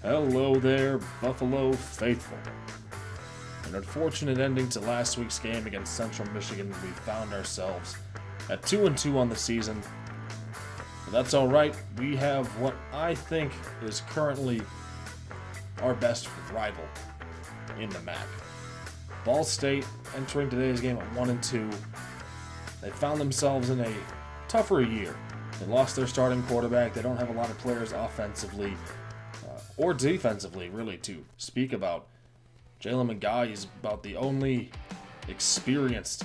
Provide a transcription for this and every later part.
Hello there, Buffalo faithful. An unfortunate ending to last week's game against Central Michigan. We found ourselves at 2-2 on the season. But that's alright. We have what I think is currently our best rival in the MAC. Ball State entering today's game at 1-2. They found themselves in a tougher year. They lost their starting quarterback. They don't have a lot of players offensively or defensively, really, to speak about. Jalen McGuy is about the only experienced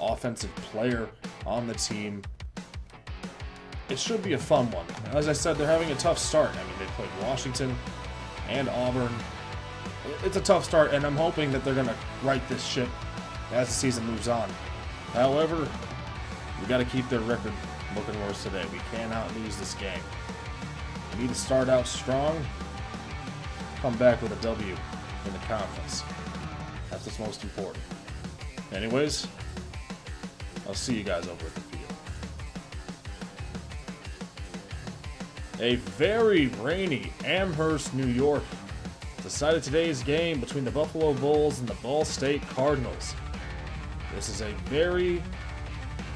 offensive player on the team. It should be a fun one. As I said, they're having a tough start. I mean, they played Washington and Auburn. It's a tough start, and I'm hoping that they're going to right this ship as the season moves on. However, we got to keep their record looking worse today. We cannot lose this game. We need to start out strong, come back with a W in the conference. That's what's most important. Anyways, I'll see you guys over at the field. A very rainy Amherst, New York decided today's game between the Buffalo Bulls and the Ball State Cardinals. This is a very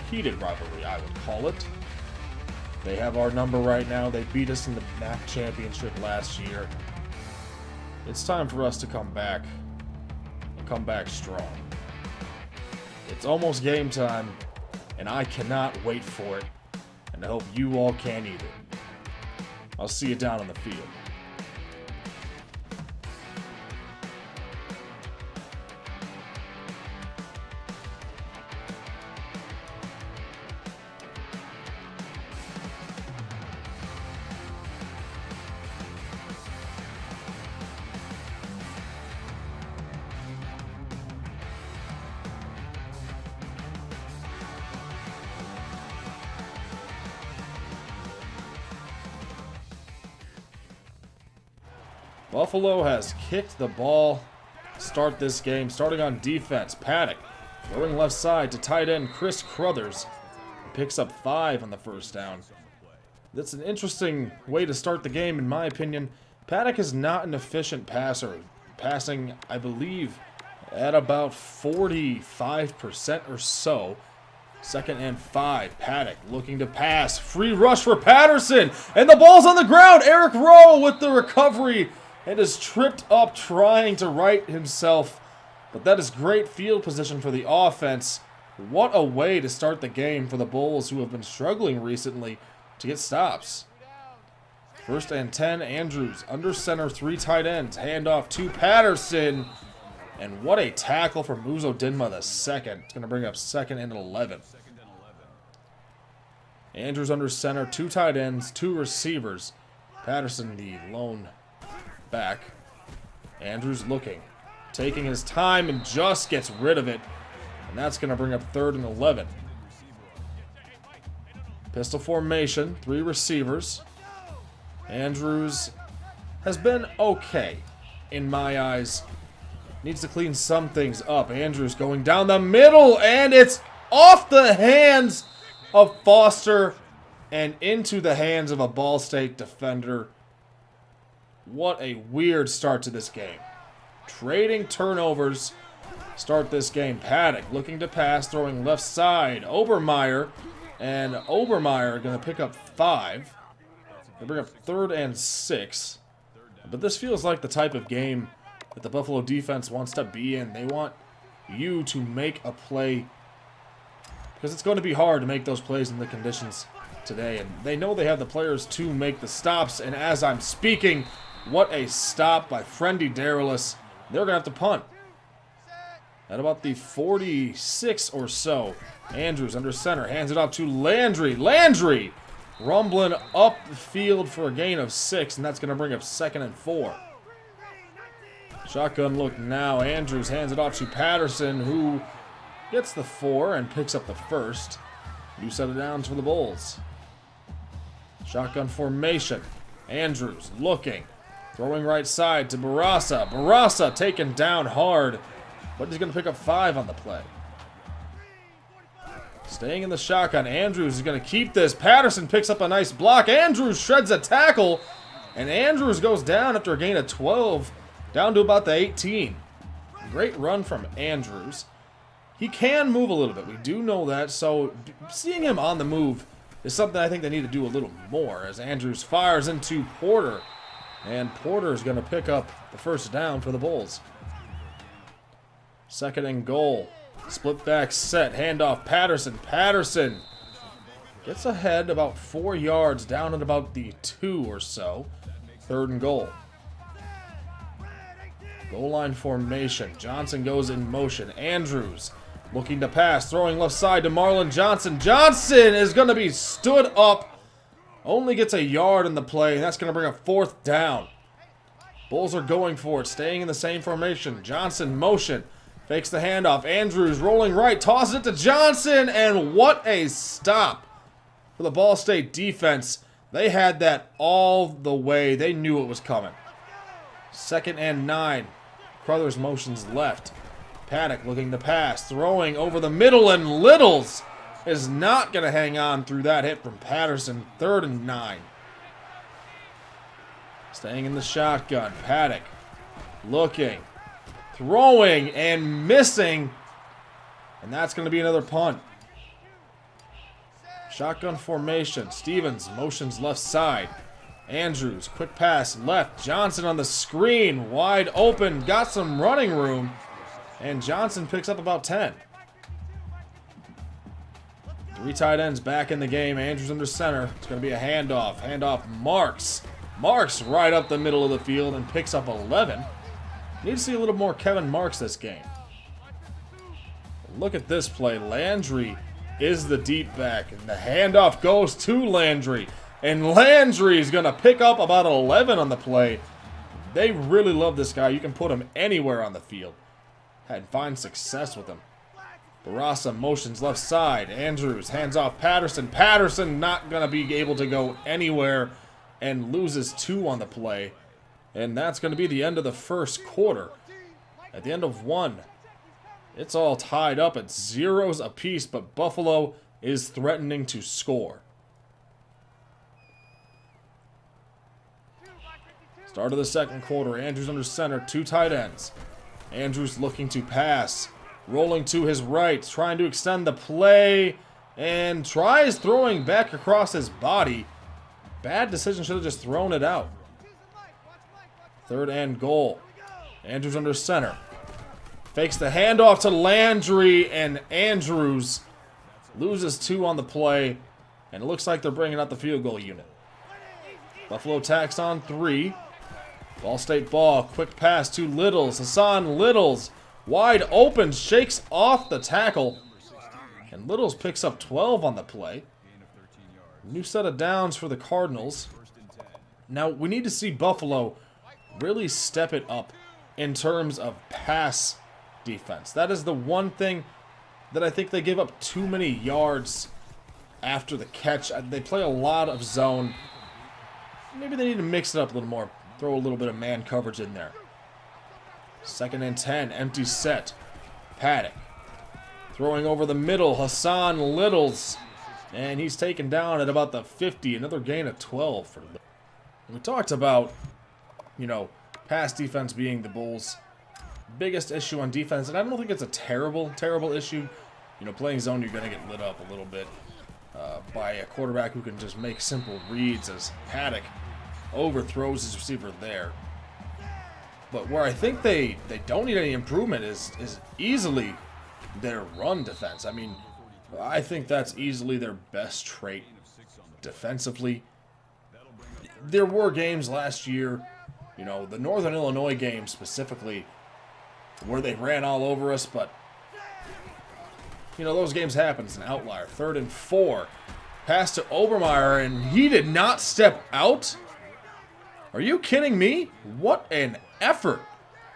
heated rivalry, I would call it. They have our number right now. They beat us in the MAC championship last year. It's time for us to come back and come back strong. It's almost game time, and I cannot wait for it, and I hope you all can either. I'll see you down on the field. Buffalo has kicked the ball to start this game. Starting on defense, Paddock throwing left side to tight end Chris Crothers. Picks up 5 on the first down. That's an interesting way to start the game, in my opinion. Paddock is not an efficient passer, passing, I believe, at about 45% or so. 2nd and 5. Paddock looking to pass. Free rush for Patterson. And the ball's on the ground. Eric Rowe with the recovery. And is tripped up trying to right himself. But that is great field position for the offense. What a way to start the game for the Bulls, who have been struggling recently to get stops. 1st and 10, Andrews under center, 3 tight ends. Handoff to Patterson. And what a tackle from Muzo Dinma the second. It's going to bring up 2nd and 11. Andrews under center, 2 tight ends, 2 receivers. Patterson the lone back. Andrews looking, taking his time, and just gets rid of it. And that's going to bring up 3rd and 11. Pistol formation, 3 receivers. Andrews has been okay in my eyes. Needs to clean some things up. Andrews going down the middle, and it's off the hands of Foster and into the hands of a Ball State defender. What a weird start to this game. Trading turnovers start this game. Paddock looking to pass, throwing left side. Obermeyer, and Obermeyer going to pick up 5. They bring up 3rd and 6. But this feels like the type of game that the Buffalo defense wants to be in. They want you to make a play, because it's going to be hard to make those plays in the conditions today. And they know they have the players to make the stops. And as I'm speaking, what a stop by Friendy Daralis. They're going to have to punt. At about the 46 or so, Andrews under center, hands it off to Landry. Landry rumbling up the field for a gain of 6, and that's going to bring up 2nd and 4. Shotgun look now. Andrews hands it off to Patterson, who gets the 4 and picks up the 1st. New set of downs for the Bulls. Shotgun formation. Andrews looking. Throwing right side to Barasa. Barasa taken down hard, but he's going to pick up 5 on the play. Staying in the shotgun, Andrews is going to keep this. Patterson picks up a nice block. Andrews shreds a tackle, And Andrews goes down after a gain of 12, down to about the 18. Great run from Andrews. He can move a little bit. We do know that. So seeing him on the move is something I think they need to do a little more, as Andrews fires into Porter. And Porter is going to pick up the first down for the Bulls. Second and goal. Split back set. Handoff Patterson. Patterson gets ahead about 4 yards, down at about the 2 or so. Third and goal. Goal line formation. Johnson goes in motion. Andrews looking to pass. Throwing left side to Marlon Johnson. Johnson is going to be stood up. Only gets a yard in the play, and that's going to bring a fourth down. Bulls are going for it. Staying in the same formation. Johnson motion. Fakes the handoff. Andrews rolling right. Tosses it to Johnson, and what a stop for the Ball State defense. They had that all the way. They knew it was coming. Second and 9. Crothers motions left. Paddock looking to pass. Throwing over the middle, and Littles is not going to hang on through that hit from Patterson. Third and 9. Staying in the shotgun. Paddock looking. Throwing and missing. And that's going to be another punt. Shotgun formation. Stevens motions left side. Andrews, quick pass left. Johnson on the screen. Wide open. Got some running room. And Johnson picks up about 10. 3 tight ends back in the game. Andrews under center. It's going to be a handoff. Handoff Marks. Marks right up the middle of the field and picks up 11. Need to see a little more Kevin Marks this game. Look at this play. Landry is the deep back. And the handoff goes to Landry. And Landry is going to pick up about 11 on the play. They really love this guy. You can put him anywhere on the field. Had fine success with him. Barasa motions left side. Andrews hands off Patterson. Patterson not going to be able to go anywhere and loses 2 on the play. And that's going to be the end of the first quarter. At the end of 1, it's all tied up at 0s apiece, but Buffalo is threatening to score. Start of the second quarter. Andrews under center. 2 tight ends. Andrews looking to pass. Rolling to his right. Trying to extend the play. And tries throwing back across his body. Bad decision. Should have just thrown it out. Third and goal. Andrews under center. Fakes the handoff to Landry. And Andrews loses 2 on the play. And it looks like they're bringing out the field goal unit. Buffalo tacks on 3. Ball State ball. Quick pass to Littles. Hassan Littles. Wide open. Shakes off the tackle. And Littles picks up 12 on the play. New set of downs for the Cardinals. Now, we need to see Buffalo really step it up in terms of pass defense. That is the one thing that I think they give up too many yards after the catch. They play a lot of zone. Maybe they need to mix it up a little more. Throw a little bit of man coverage in there. Second and 10. Empty set. Paddock. Throwing over the middle. Hassan Littles. And he's taken down at about the 50. Another gain of 12 for them. We talked about, pass defense being the Bulls' biggest issue on defense. And I don't think it's a terrible issue. Playing zone, you're going to get lit up a little bit by a quarterback who can just make simple reads, as Paddock overthrows his receiver there. But where I think they don't need any improvement is easily their run defense. I mean, I think that's easily their best trait defensively. There were games last year, the Northern Illinois game specifically, where they ran all over us, but those games happen. It's an outlier. 3rd and 4. Pass to Obermeyer, and he did not step out. Are you kidding me? What an effort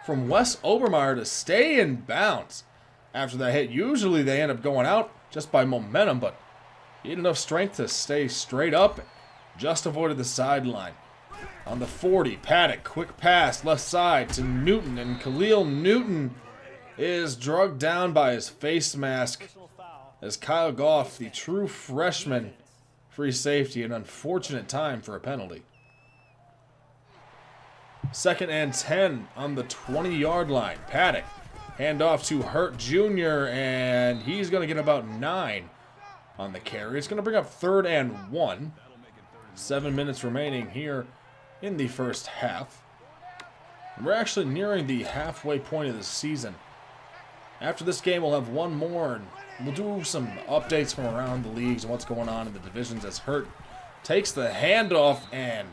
from Wes Obermeyer to stay in bounds after that hit. Usually they end up going out just by momentum, but he had enough strength to stay straight up. Just avoided the sideline. On the 40, Paddock, quick pass, left side to Newton, and Khalil Newton is drugged down by his face mask as Kyle Goff, the true freshman, free safety, an unfortunate time for a penalty. 2nd and 10 on the 20-yard line. Paddock, handoff to Hurt Jr., and he's going to get about 9 on the carry. It's going to bring up 3rd and 1. 7 minutes remaining here in the first half. And we're actually nearing the halfway point of the season. After this game, we'll have one more, and we'll do some updates from around the leagues and what's going on in the divisions as Hurt takes the handoff and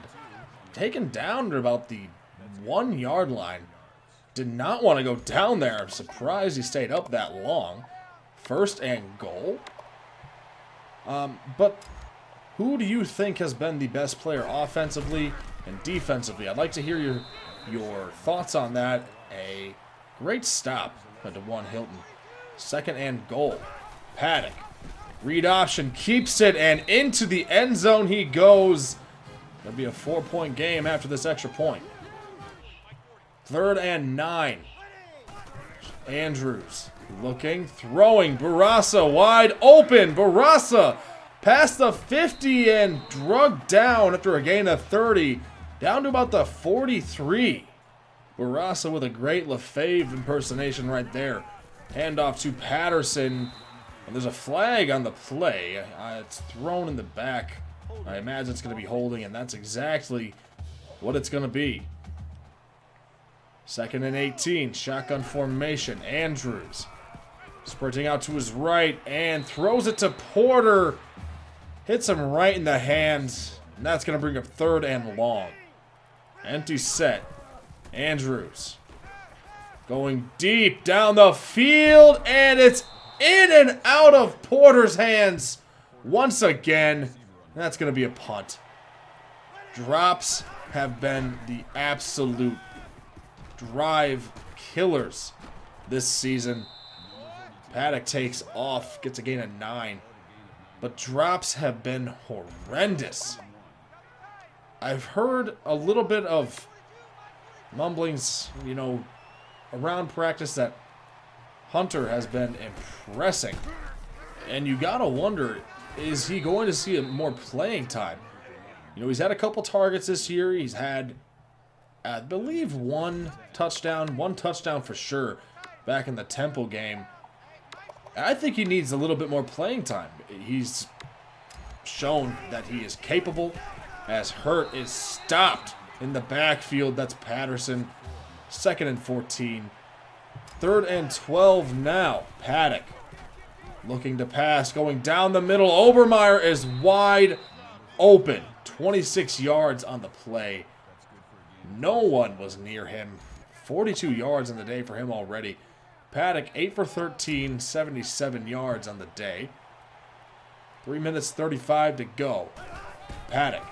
taken down to about the 1-yard line. Did not want to go down there. I'm surprised he stayed up that long. 1st and goal. But who do you think has been the best player offensively and defensively? I'd like to hear your thoughts on that. A great stop by DeJuan Hilton. 2nd and goal. Paddock. Read option. Keeps it, and into the end zone he goes. That'll be a 4-point game after this extra point. 3rd and 9. Andrews looking, throwing. Barraza wide open. Barraza past the 50 and drugged down after a gain of 30. Down to about the 43. Barraza with a great LaFave impersonation right there. Handoff to Patterson. And there's a flag on the play. It's thrown in the back. I imagine it's going to be holding, and that's exactly what it's going to be. 2nd and 18. Shotgun formation. Andrews sprinting out to his right and throws it to Porter. Hits him right in the hands. And that's going to bring up 3rd and long. Empty set. Andrews going deep down the field, and it's in and out of Porter's hands once again. That's going to be a punt. Drops have been the absolute drive killers this season. Paddock takes off, gets a gain of 9. But drops have been horrendous. I've heard a little bit of mumblings, around practice that Hunter has been impressing. And you gotta wonder, is he going to see more playing time? He's had a couple targets this year. He's had, I believe, one touchdown for sure back in the Temple game. I think he needs a little bit more playing time. He's shown that he is capable, as Hurt is stopped in the backfield. That's Patterson. 2nd and 14. 3rd and 12 now. Paddock looking to pass, going down the middle. Obermeyer is wide open. 26 yards on the play. No one was near him. 42 yards on the day for him already. Paddock 8 for 13, 77 yards on the day. 3 minutes 35 to go. Paddock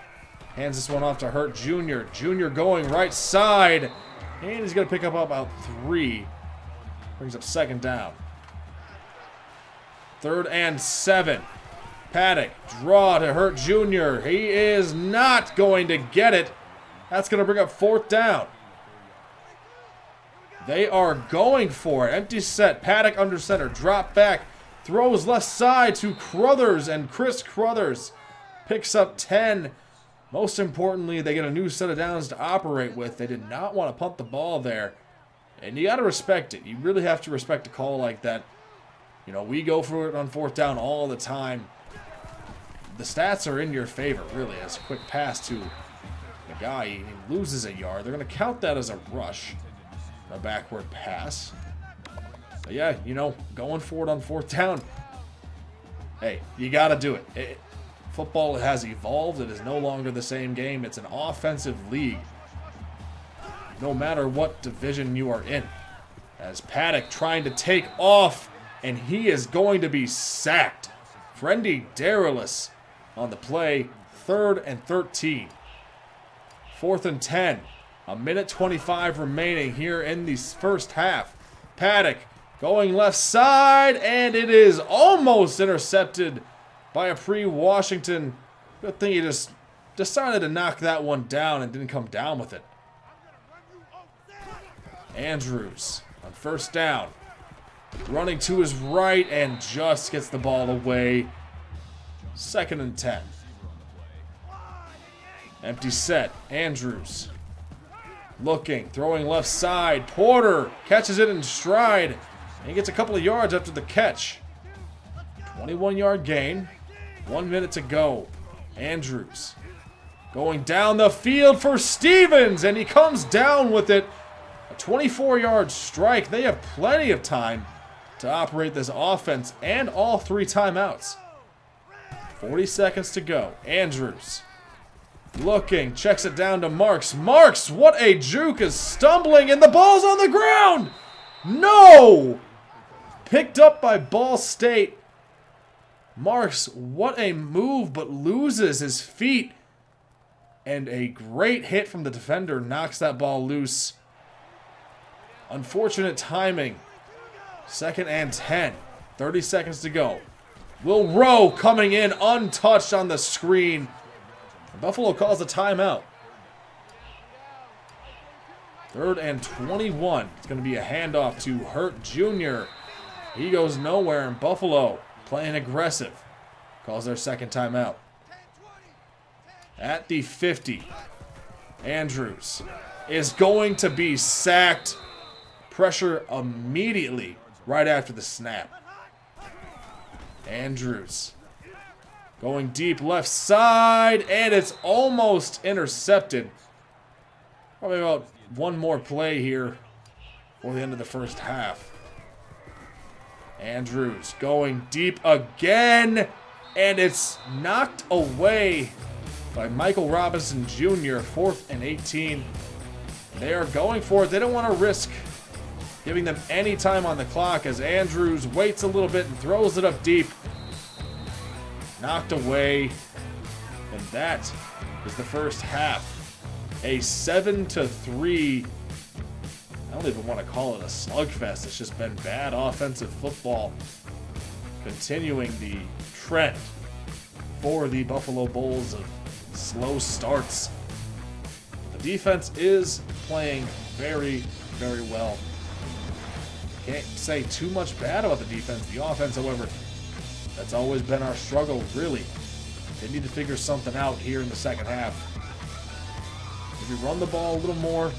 hands this one off to Hurt Jr. Jr. going right side. And he's going to pick up about 3. Brings up 2nd down. 3rd and 7. Paddock, draw to Hurt Jr. He is not going to get it. That's going to bring up 4th down. They are going for it. Empty set. Paddock under center. Drop back. Throws left side to Crothers. And Chris Crothers picks up 10. Most importantly, they get a new set of downs to operate with. They did not want to punt the ball there. And you got to respect it. You really have to respect a call like that. We go for it on 4th down all the time. The stats are in your favor, really. As a quick pass to the guy, he loses a yard. They're going to count that as a rush. A backward pass. But yeah, going for it on 4th down. Hey, you got to do it. Football has evolved. It is no longer the same game. It's an offensive league. No matter what division you are in. As Paddock trying to take off, and he is going to be sacked. Friendy Darilis on the play. 3rd and 13. 4th and 10. 1:25 remaining here in the first half. Paddock going left side, and it is almost intercepted by a pre-Washington. Good thing he just decided to knock that one down and didn't come down with it. Andrews on 1st down. Running to his right and just gets the ball away. 2nd and 10. Empty set. Andrews Looking, throwing left side. Porter catches it in stride. And he gets a couple of yards after the catch. 21-yard gain. 1 minute to go. Andrews going down the field for Stevens. And he comes down with it. A 24-yard strike. They have plenty of time to operate this offense and all 3 timeouts. 40 seconds to go. Andrews looking, checks it down to Marks. Marks, what a juke, is stumbling, and the ball's on the ground. No! Picked up by Ball State. Marks, what a move, but loses his feet. And a great hit from the defender knocks that ball loose. Unfortunate timing. 2nd and 10. 30 seconds to go. Will Rowe coming in untouched on the screen. Buffalo calls a timeout. 3rd and 21. It's going to be a handoff to Hurt Jr. He goes nowhere, and Buffalo playing aggressive calls their 2nd timeout. At the 50, Andrews is going to be sacked. Pressure immediately right after the snap. Andrews going deep left side, and it's almost intercepted. Probably about one more play here for the end of the first half. Andrews going deep again, and it's knocked away by Michael Robinson Jr. 4th and 18. They are going for it. They don't want to risk giving them any time on the clock as Andrews waits a little bit and throws it up deep. Knocked away. And that is the first half. A 7-3. I don't even want to call it a slugfest. It's just been bad offensive football. Continuing the trend for the Buffalo Bulls of slow starts. The defense is playing very, very well. Can't say too much bad about the defense. The offense, however, that's always been our struggle, really. They need to figure something out here in the second half. If you run the ball a little more,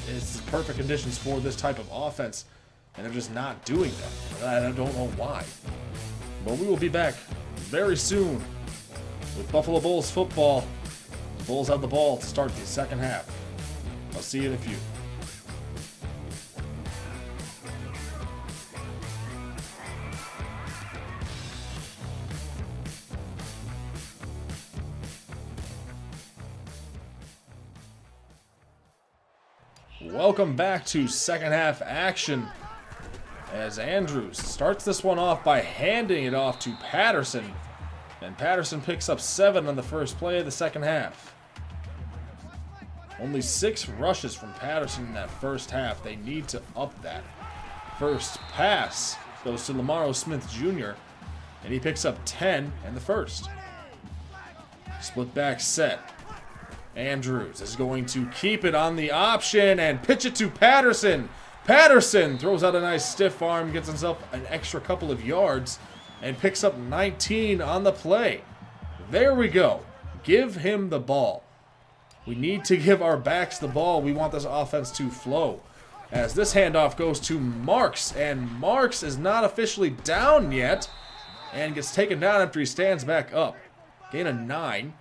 it's the perfect conditions for this type of offense, and they're just not doing that. I don't know why. But we will be back very soon with Buffalo Bulls football. The Bulls have the ball to start the second half. I'll see you in a few. Welcome back to second half action as Andrews starts this one off by handing it off to Patterson, and Patterson picks up 7 on the first play of the second half. Only 6 rushes from Patterson in that first half. They need to up that. First pass goes to Lamaro Smith Jr., and he picks up 10 in the first. Split back set. Andrews is going to keep it on the option and pitch it to Patterson. Patterson throws out a nice stiff arm, gets himself an extra couple of yards, and picks up 19 on the play. There we go. Give him the ball. We need to give our backs the ball. We want this offense to flow. As this handoff goes to Marks, and Marks is not officially down yet and gets taken down after he stands back up. Gain of 9.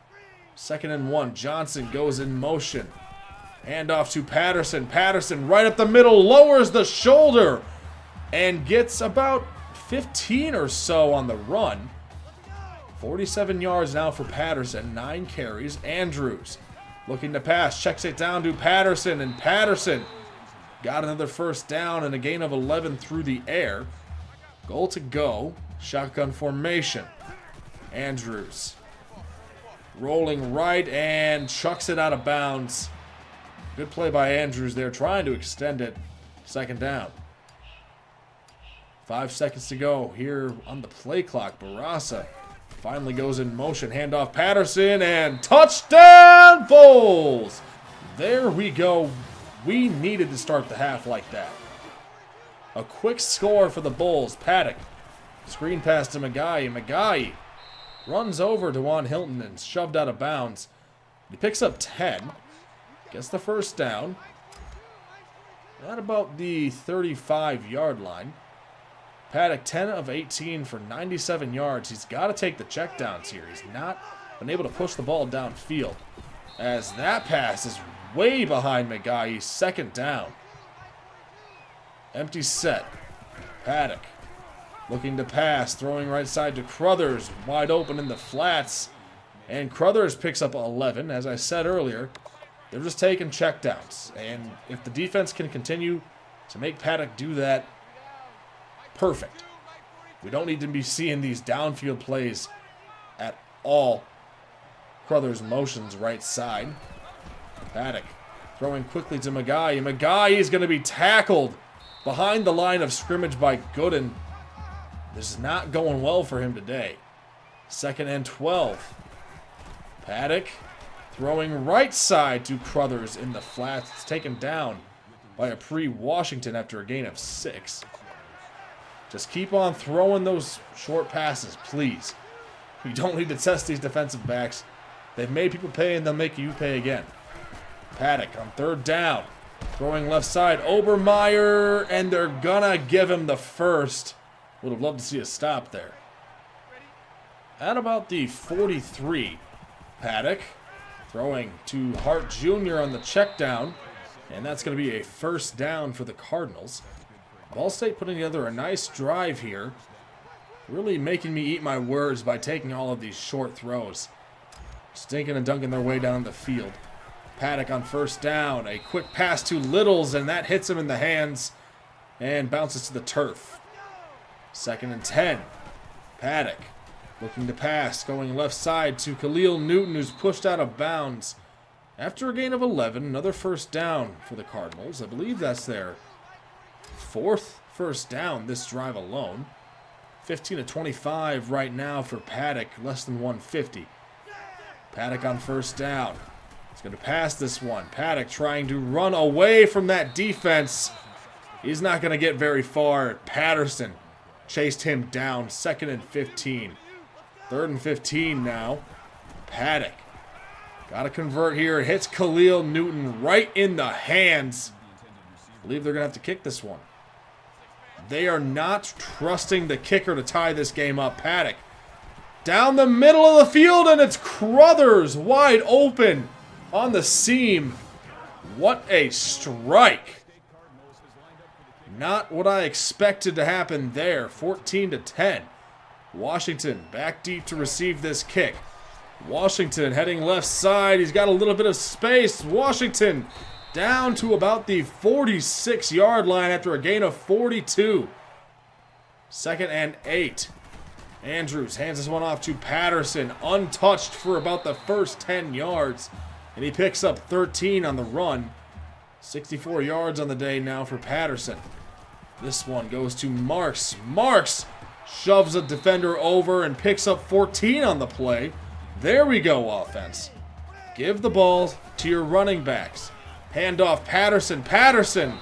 2nd and 1. Johnson goes in motion. Hand off to Patterson. Patterson right up the middle, lowers the shoulder, and gets about 15 or so on the run. 47 yards now for Patterson. 9 carries. Andrews looking to pass. Checks it down to Patterson, and Patterson got another first down and a gain of 11 through the air. Goal to go. Shotgun formation. Andrews rolling right and chucks it out of bounds. Good play by Andrews there, trying to extend it. 2nd down. 5 seconds to go here on the play clock. Barasa finally goes in motion. Handoff Patterson, and touchdown Bulls! There we go. We needed to start the half like that. A quick score for the Bulls. Paddock. Screen pass to Magayi. Magayi runs over to Juan Hilton and shoved out of bounds. He picks up 10. Gets the first down. at about the 35-yard line. Paddock 10 of 18 for 97 yards. He's got to take the checkdowns here. He's not been able to push the ball downfield, as that pass is way behind McGuire. Second down. Empty set. Paddock looking to pass, throwing right side to Crothers, wide open in the flats. And Crothers picks up 11. As I said earlier, they're just taking checkdowns. And if the defense can continue to make Paddock do that, perfect. We don't need to be seeing these downfield plays at all. Crothers motions right side. Paddock throwing quickly to McGuire. McGuire is going to be tackled behind the line of scrimmage by Gooden. This is not going well for him today. 2nd and 12. Paddock throwing right side to Crothers in the flats. It's taken down by a pre-Washington after a gain of 6. Just keep on throwing those short passes, please. You don't need to test these defensive backs. They've made people pay, and they'll make you pay again. Paddock on 3rd down. Throwing left side. Obermeyer, and they're gonna give him the first. Would have loved to see a stop there. At about the 43, Paddock throwing to Hart Jr. on the check down, and that's going to be a 1st down for the Cardinals. Ball State putting together a nice drive here, really making me eat my words by taking all of these short throws. Stinking and dunking their way down the field. Paddock on 1st down, a quick pass to Littles, and that hits him in the hands and bounces to the turf. 2nd and 10. Paddock looking to pass, going left side to Khalil Newton, who's pushed out of bounds. After a gain of 11, another 1st down for the Cardinals. I believe that's their 4th 1st down this drive alone. 15 to 25 right now for Paddock, less than 150. Paddock on 1st down. He's going to pass this one. Paddock trying to run away from that defense. He's not going to get very far. Patterson chased him down. 2nd and 15. 3rd and 15 now. Paddock got to convert here. It hits Khalil Newton right in the hands. I believe they're going to have to kick this one. They are not trusting the kicker to tie this game up. Paddock down the middle of the field, and it's Crothers wide open on the seam. What a strike. Not what I expected to happen there. 14 to 10. Washington back deep to receive this kick. Washington heading left side. He's got a little bit of space. Washington down to about the 46-yard line after a gain of 42. 2nd and 8. Andrews hands this one off to Patterson, untouched for about the first 10 yards. And he picks up 13 on the run. 64 yards on the day now for Patterson. This one goes to Marks. Marks shoves a defender over and picks up 14 on the play. There we go, offense. Give the ball to your running backs. Hand off Patterson. Patterson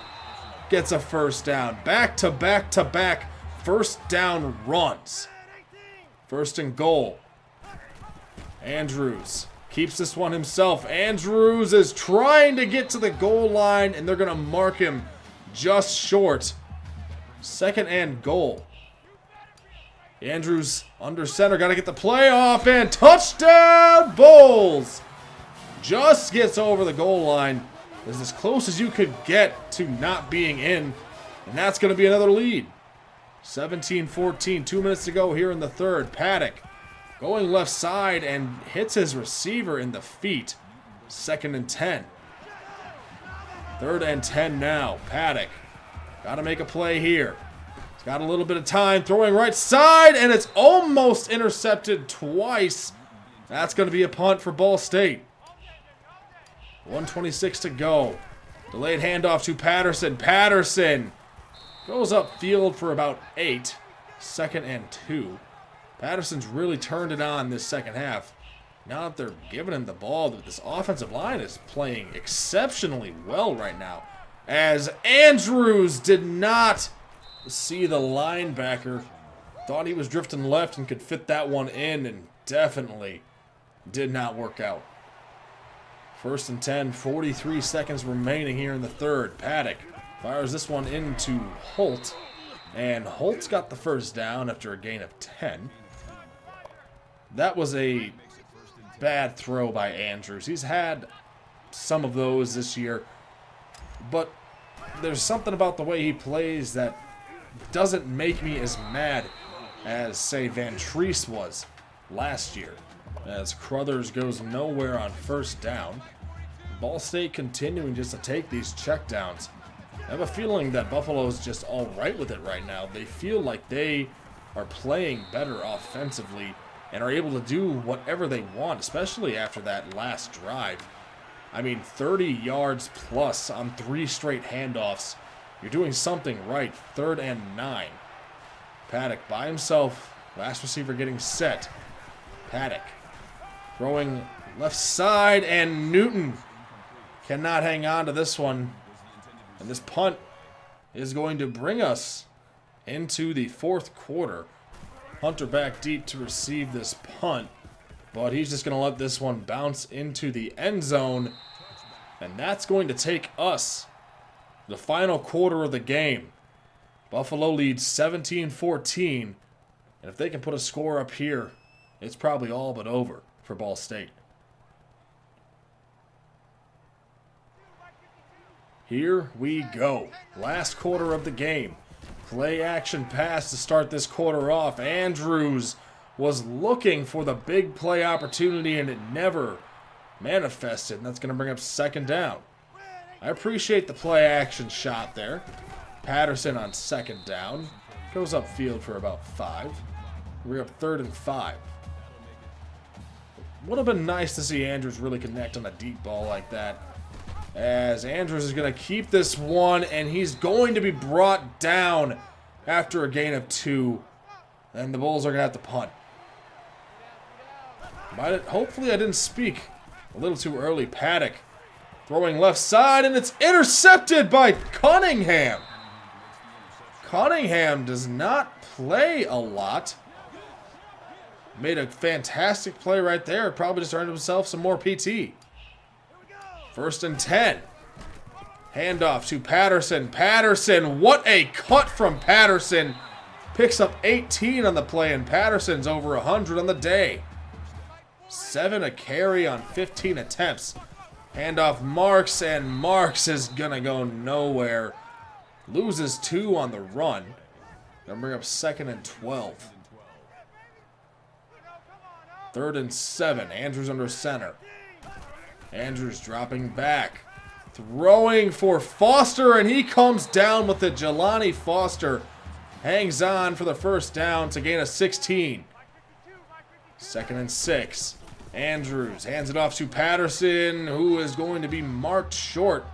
gets a 1st down. Back to back to back 1st down runs. 1st and goal. Andrews keeps this one himself. Andrews is trying to get to the goal line, and they're going to mark him just short. 2nd and goal. Andrews under center. Got to get the play off, and touchdown Bulls. Just gets over the goal line. Is as close as you could get to not being in, and that's going to be another lead. 17-14, 2 minutes to go here in the 3rd. Paddock going left side and hits his receiver in the feet. 2nd and 10. 3rd and 10 now. Paddock got to make a play here. He's got a little bit of time, throwing right side, and it's almost intercepted twice. That's going to be a punt for Ball State. 1:26 to go. Delayed handoff to Patterson. Patterson goes upfield for about 8. 2nd and 2. Patterson's really turned it on this second half. Now that they're giving him the ball, this offensive line is playing exceptionally well right now. As Andrews did not see the linebacker. Thought he was drifting left and could fit that one in, and definitely did not work out. 1st and 10, 43 seconds remaining here in the 3rd. Paddock Fires this one into Holt. And Holt's got the first down after a gain of 10. That was a bad throw by Andrews. He's had some of those this year. But there's something about the way he plays that doesn't make me as mad as, say, Van Treese was last year. As Crothers goes nowhere on first down. Ball State continuing just to take these checkdowns. I have a feeling that Buffalo's just all right with it right now. They feel like they are playing better offensively and are able to do whatever they want, especially after that last drive. I mean, 30 yards plus on 3 straight handoffs. You're doing something right. 3rd and 9. Paddock by himself. Last receiver getting set. Paddock throwing left side, and Newton cannot hang on to this one. And this punt is going to bring us into the 4th quarter. Hunter back deep to receive this punt, but he's just going to let this one bounce into the end zone. And that's going to take us the final quarter of the game. Buffalo leads 17-14. And if they can put a score up here, it's probably all but over for Ball State. Here we go. Last quarter of the game. Play action pass to start this quarter off. Andrews was looking for the big play opportunity and it never manifested. And that's going to bring up 2nd down. I appreciate the play action shot there. Patterson on 2nd down. Goes upfield for about 5. We're up 3rd and 5. Would have been nice to see Andrews really connect on a deep ball like that. As Andrews is going to keep this one, and he's going to be brought down after a gain of 2. And the Bulls are going to have to punt. Hopefully I didn't speak a little too early. Paddock throwing left side, and it's intercepted by Cunningham. Cunningham does not play a lot. Made a fantastic play right there. Probably just earned himself some more PT. 1st and 10. Handoff to Patterson. Patterson, what a cut from Patterson. Picks up 18 on the play, and Patterson's over 100 on the day. 7 a carry on 15 attempts. Handoff Marks, and Marks is going to go nowhere. Loses 2 on the run. Gonna bring up 2nd and 12. 3rd and 7. Andrews under center. Andrews dropping back. Throwing for Foster, and he comes down with it. Jelani Foster hangs on for the first down to gain a 16. 2nd and 6. Andrews hands it off to Patterson, who is going to be marked short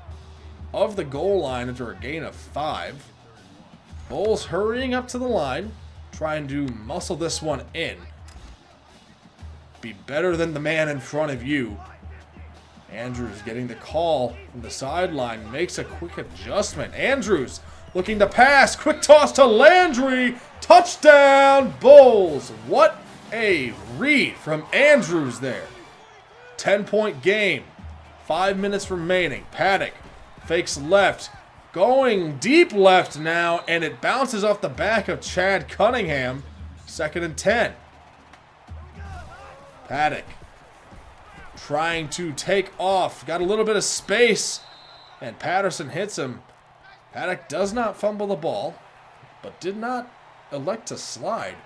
of the goal line after a gain of 5. Bulls hurrying up to the line, trying to muscle this one in. Be better than the man in front of you. Andrews getting the call from the sideline, makes a quick adjustment. Andrews looking to pass, quick toss to Landry, touchdown Bulls. What a read from Andrews there. 10-point game, 5 minutes remaining. Paddock fakes left, going deep left now, and it bounces off the back of Chad Cunningham. 2nd and 10. Paddock trying to take off. Got a little bit of space, and Patterson hits him. Paddock does not fumble the ball, but did not elect to slide.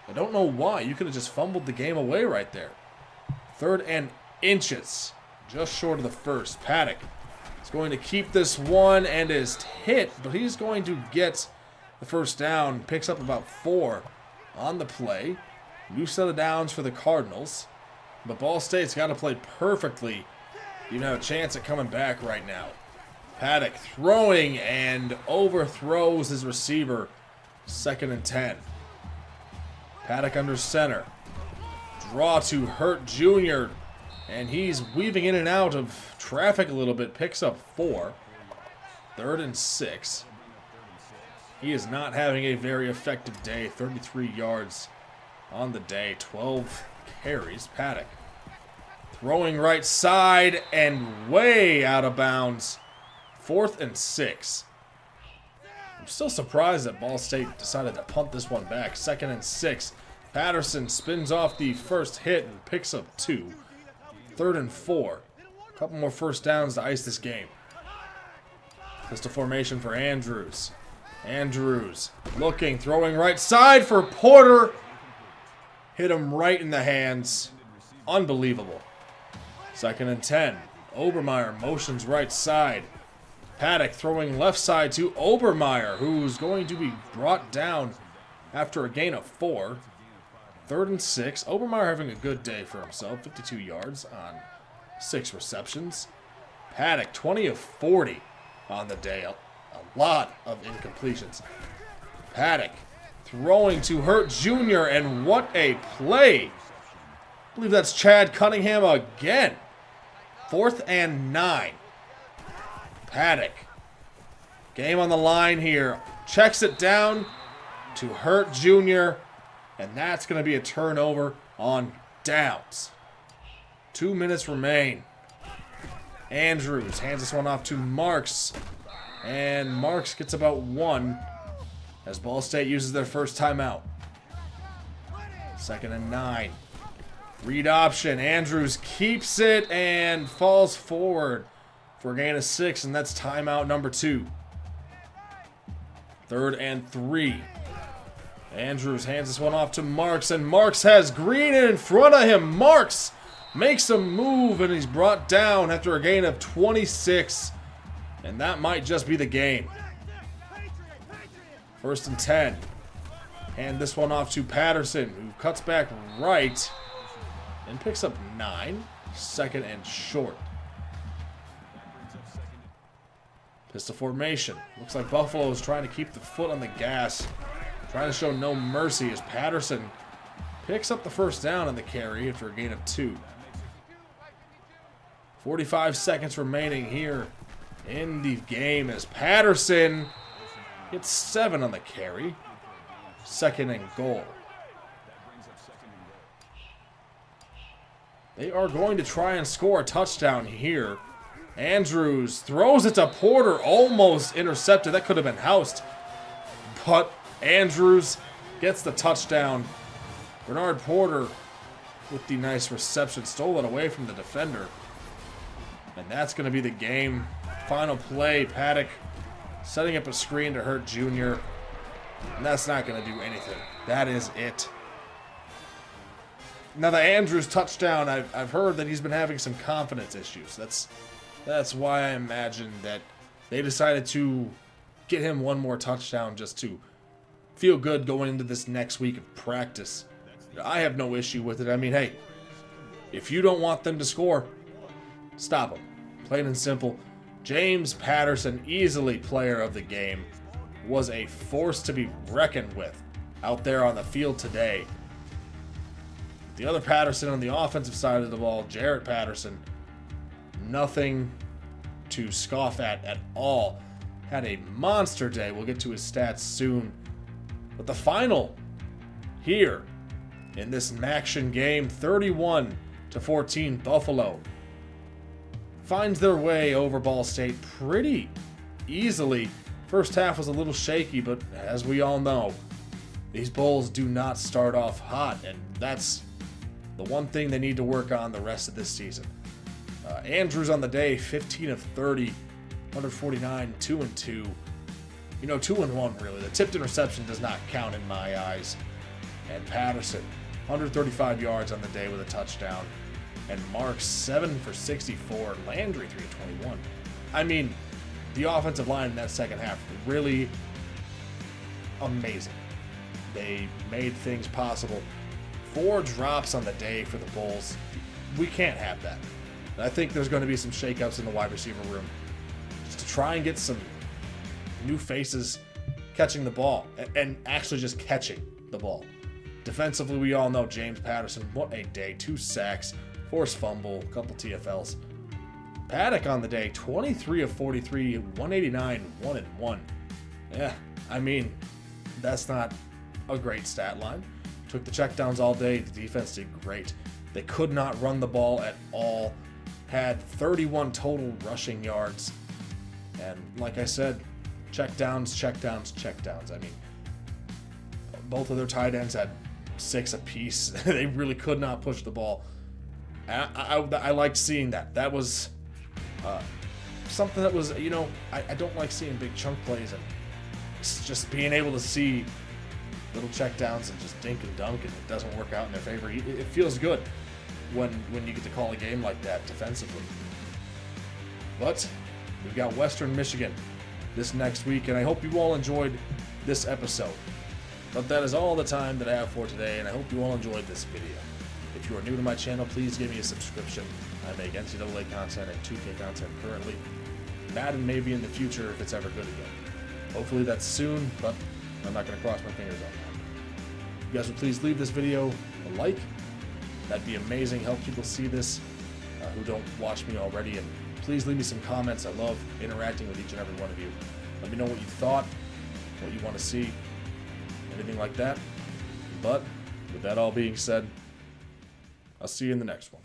I don't know why. You could have just fumbled the game away right there. 3rd and inches, just short of the first. Paddock is going to keep this one and is hit, but he's going to get the first down. Picks up about 4 on the play. New set of downs for the Cardinals. But Ball State's got to play perfectly. You have a chance at coming back right now. Paddock throwing and overthrows his receiver. 2nd and 10. Paddock under center. Draw to Hurt Jr. And he's weaving in and out of traffic a little bit. Picks up 4. 3rd and 6. He is not having a very effective day. 33 yards on the day. 12 carries. Paddock throwing right side and way out of bounds. 4th and 6. still surprised that Ball State decided to punt this one back. 2nd and 6. Patterson spins off the first hit and picks up 2. 3rd and 4. A couple more first downs to ice this game. Pistol formation for Andrews. Andrews looking, throwing right side for Porter. Hit him right in the hands. Unbelievable. 2nd and 10. Obermeyer motions right side. Paddock throwing left side to Obermeyer, who's going to be brought down after a gain of 4. 3rd and 6. Obermeyer having a good day for himself. 52 yards on 6 receptions. Paddock 20 of 40 on the day. A lot of incompletions. Paddock throwing to Hurt Jr. and what a play. I believe that's Chad Cunningham again. 4th and 9. Paddock. Game on the line here. Checks it down to Hurt Jr. And that's going to be a turnover on downs. 2 minutes remain. Andrews hands this one off to Marks. And Marks gets about 1 as Ball State uses their first timeout. 2nd and 9. Read option. Andrews keeps it and falls forward for a gain of 6, and that's timeout number 2. 3rd and 3. Andrews hands this one off to Marks, and Marks has Green in front of him. Marks makes a move, and he's brought down after a gain of 26, and that might just be the game. 1st and 10. Hand this one off to Patterson, who cuts back right and picks up 9. 2nd and short. Pistol formation. Looks like Buffalo is trying to keep the foot on the gas. Trying to show no mercy as Patterson picks up the first down on the carry after a gain of 2. 45 seconds remaining here in the game as Patterson gets 7 on the carry. 2nd and goal. They are going to try and score a touchdown here. Andrews throws it to Porter, almost intercepted. That could have been housed. But Andrews gets the touchdown. Bernard Porter with the nice reception. Stole it away from the defender. And that's going to be the game. Final play, Paddock setting up a screen to Hurt Jr. And that's not going to do anything. That is it. Now the Andrews touchdown, I've heard that he's been having some confidence issues. That's why I imagine that they decided to get him one more touchdown just to feel good going into this next week of practice. I have no issue with it. I mean, hey, if you don't want them to score, stop them. Plain and simple. James Patterson, easily player of the game, was a force to be reckoned with out there on the field today. The other Patterson on the offensive side of the ball, Jarrett Patterson, nothing to scoff at all. Had a monster day. We'll get to his stats soon. But the final here in this action game, 31-14, Buffalo finds their way over Ball State pretty easily. First half was a little shaky, but as we all know, these Bulls do not start off hot, and that's the one thing they need to work on the rest of this season. Andrews on the day, 15 of 30, 149, 2-2. 2-1 really. The tipped interception does not count in my eyes. And Patterson, 135 yards on the day with a touchdown. And Marks, 7 for 64. Landry, 3 of 21. I mean, the offensive line in that second half, really amazing. They made things possible. 4 drops on the day for the Bulls. We can't have that. And I think there's going to be some shakeups in the wide receiver room just to try and get some new faces catching the ball and actually just catching the ball. Defensively, we all know James Patterson, what a day. 2 sacks, forced fumble, a couple TFLs. Paddock on the day, 23 of 43, 189, 1-1. Yeah, I mean, that's not a great stat line. Took the checkdowns all day. The defense did great. They could not run the ball at all. Had 31 total rushing yards. And like I said, checkdowns. I mean, both of their tight ends had 6 apiece. They really could not push the ball. I liked seeing that. That was something that was, I don't like seeing big chunk plays, and just being able to see little checkdowns and just dink and dunk, and it doesn't work out in their favor. It feels good when you get to call a game like that defensively. But we've got Western Michigan this next week, and I hope you all enjoyed this episode. But that is all the time that I have for today, and I hope you all enjoyed this video. If you are new to my channel, please give me a subscription. I make NCAA content and 2K content currently. Madden maybe in the future if it's ever good again. Hopefully that's soon, but I'm not going to cross my fingers on that. If you guys would please leave this video a like. That'd be amazing. Help people see this who don't watch me already. And please leave me some comments. I love interacting with each and every one of you. Let me know what you thought, what you want to see, anything like that. But with that all being said, I'll see you in the next one.